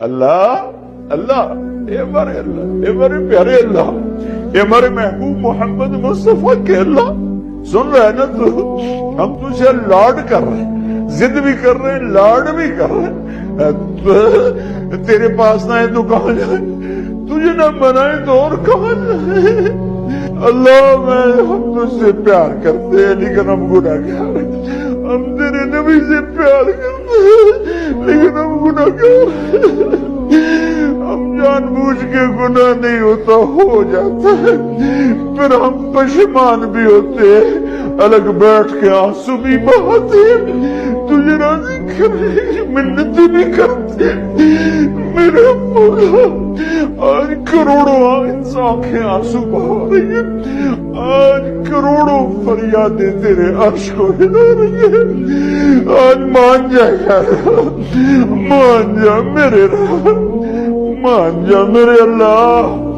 اللہ اللہ، اے ہمارے اللہ، اے ہمارے پیارے اللہ، اے ہمارے محبوب محمد مصطفیٰ کے اللہ، سن رہے نا تو؟ ہم تجھے لاڈ کر رہے ہیں، ضد بھی کر رہے ہیں، لاڈ بھی کر رہے ہیں۔ تیرے پاس نہ ہے تو کہاں جائیں، تجھے نہ منائے تو اور کہاں جائیں۔ اللہ ہم تجھ سے پیار کرتے ہیں لیکن ہم گناہگار ہیں، ہم تیرے نبی سے پیار کرتے ہیں لیکن ہم گناہگار ہیں، ہم جان بوجھ کے گناہ نہیں ہوتا ہو جاتا ہے، پھر ہم پشیمان بھی ہوتے ہیں، الگ بیٹھ کے آنسو بھی بہاتے ہیں، تجھے راضی کرنے کی منتیں بھی کرتے ہیں۔ میرے مولا آج کروڑوں آنکھیں آنسو بہا رہی ہیں، آج کروڑوں فریادیں تیرے عرش کو ہلا رہی ہیں، آج مان جا یار، مان جا میرے رب، مان جا میرے اللہ۔